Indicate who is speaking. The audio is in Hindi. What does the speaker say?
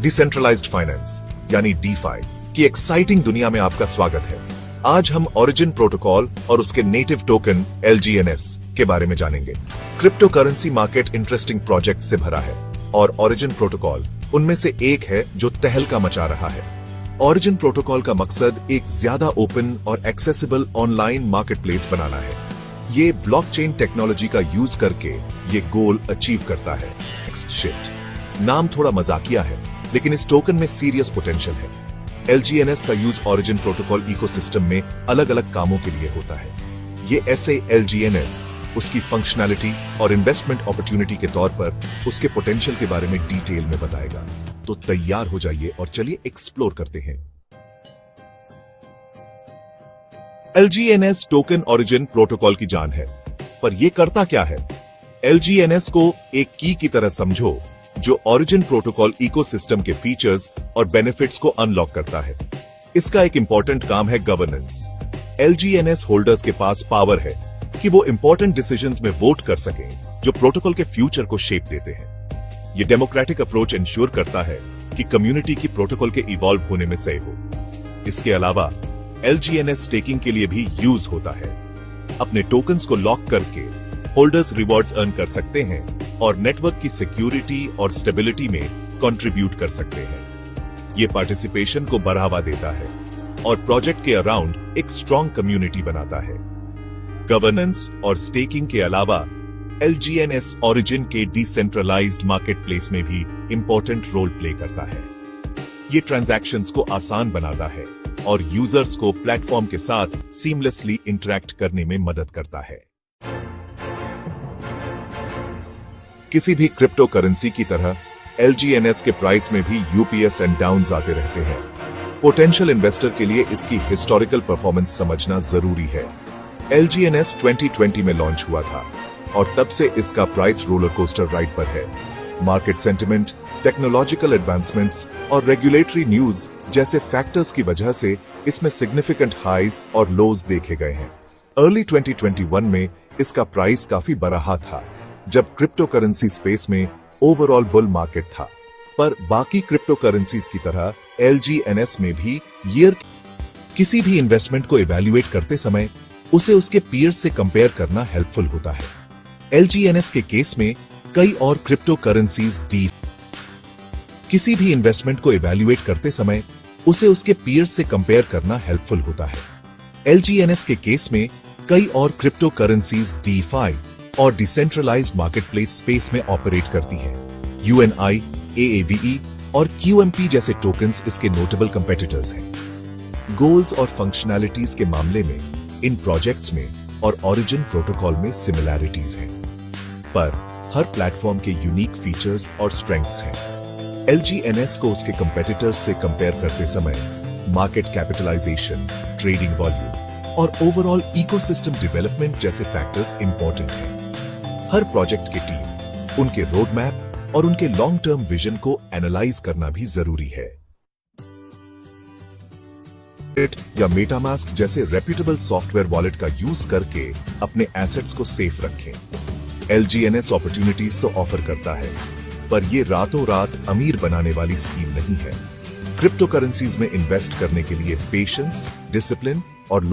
Speaker 1: डिसेंट्रलाइज्ड फाइनेंस यानी डीफाई की एक्साइटिंग दुनिया में आपका स्वागत है। आज हम ओरिजिन प्रोटोकॉल और उसके नेटिव टोकन LGNS के बारे में जानेंगे। Crypto currency market interesting project से भरा है और ओरिजिन प्रोटोकॉल उनमें से एक है जो तहलका मचा रहा है। ओरिजिन प्रोटोकॉल का मकसद एक ज्यादा ओपन और एक्सेसिबल ऑनलाइन मार्केटप्लेस बनाना है। ये ब्लॉकचेन टेक्नोलॉजी का यूज करके ये गोल अचीव करता है। शिट नाम थोड़ा मजाकिया है, लेकिन इस टोकन में सीरियस पोटेंशियल है। LGNS का यूज ओरिजिन प्रोटोकॉल इकोसिस्टम में अलग अलग कामों के लिए होता है। ये ऐसे LGNS उसकी फंक्शनैलिटी और इन्वेस्टमेंट अपॉर्चुनिटी के तौर पर उसके पोटेंशियल के बारे में डिटेल में बताएगा। तो तैयार हो जाइए और चलिए एक्सप्लोर करते हैं। LGNS टोकन ओरिजिन प्रोटोकॉल की जान है, पर यह करता क्या है? LGNS को एक की तरह समझो जो ओरिजिन प्रोटोकॉल इकोसिस्टम के फीचर्स और बेनिफिट्स को अनलॉक करता है। इसका एक इंपॉर्टेंट काम है गवर्नेंस। LGNS होल्डर्स के पास पावर है कि वो इंपॉर्टेंट डिसीजंस में वोट कर सकें जो प्रोटोकॉल के फ्यूचर को शेप देते हैं। ये डेमोक्रेटिक अप्रोच इंश्योर करता है कि कम्युनिटी की प्रोटोकॉल के इवॉल्व होने में सही हो। इसके अलावा LGNS स्टेकिंग के लिए भी यूज होता है। अपने टोकन्स को लॉक करके होल्डर्स रिवॉर्ड्स अर्न कर सकते हैं और नेटवर्क की सिक्योरिटी और स्टेबिलिटी में कंट्रीब्यूट कर सकते हैं। ये पार्टिसिपेशन को बढ़ावा देता है और प्रोजेक्ट के अराउंड एक स्ट्रॉन्ग कम्युनिटी बनाता है। गवर्नेंस और स्टेकिंग के अलावा LGNS ओरिजिन के डिसेंट्रलाइज्ड मार्केटप्लेस में भी इंपॉर्टेंट रोल प्ले करता है। ये ट्रांजैक्शंस को आसान बनाता है और यूजर्स को प्लेटफॉर्म के साथ सीमलेसली इंटरैक्ट करने में मदद करता है। किसी भी क्रिप्टो करेंसी की तरह LGNS के प्राइस में भी यूपीएस एंड डाउन्स आते रहते हैं। पोटेंशियल इन्वेस्टर के लिए इसकी हिस्टोरिकल परफॉर्मेंस समझना जरूरी है। LGNS 2020 में लॉन्च हुआ था और तब से इसका प्राइस रोलर कोस्टर राइड पर है। मार्केट सेंटिमेंट, टेक्नोलॉजिकल एडवांसमेंट्स और रेगुलेटरी न्यूज जैसे फैक्टर्स की वजह से इसमें सिग्निफिकेंट हाईज और लोज देखे गए हैं। अर्ली 2021 में इसका प्राइस काफी बढ़ा था जब क्रिप्टो करेंसी स्पेस में ओवरऑल बुल मार्केट था, पर बाकी क्रिप्टो करेंसीज की तरह LGNS में भी किसी भी इन्वेस्टमेंट को इवैल्यूएट करते समय उसे उसके पीयर्स से कंपेयर करना हेल्पफुल होता है। LGNS के केस में कई और क्रिप्टो करेंसीज किसी भी इन्वेस्टमेंट को इवैल्यूएट करते समय उसे उसके पीयर्स से कंपेयर करना हेल्पफुल होता है। LGNS के केस में कई और क्रिप्टो करेंसीज DeFi और डिसेंट्रलाइज्ड मार्केटप्लेस स्पेस में ऑपरेट करती हैं। UNI, AAVE और QMP जैसे टोकन्स इसके नोटेबल कंपेटिटर्स हैं। गोल्स और फंक्शनैलिटीज के मामले में इन प्रोजेक्ट्स में और ओरिजिन प्रोटोकॉल में सिमिलैरिटीज हैं, पर हर प्लेटफॉर्म के यूनिक फीचर्स और स्ट्रेंथ्स हैं। LGNS को उसके कंपेटिटर्स से कंपेयर करते समय मार्केट कैपिटलाइजेशन, ट्रेडिंग वॉल्यूम और ओवरऑल इकोसिस्टम डेवलपमेंट जैसे फैक्टर्स इंपॉर्टेंट हैं। हर प्रोजेक्ट की टीम, उनके रोड मैप और उनके लॉन्ग टर्म विजन को एनालाइज करना भी जरूरी है। या मेटामास्क जैसे रेप्यूटेबल सॉफ्टवेयर वॉलेट का यूज करके अपने एसेट्स को सेफ रखें। LGNS अपॉर्चुनिटीज तो ऑफर करता है, पर यह रातों रात अमीर बनाने वाली स्कीम नहीं है। क्रिप्टो करेंसीज में इन्वेस्ट करने के लिए पेशेंस, डिसिप्लिन और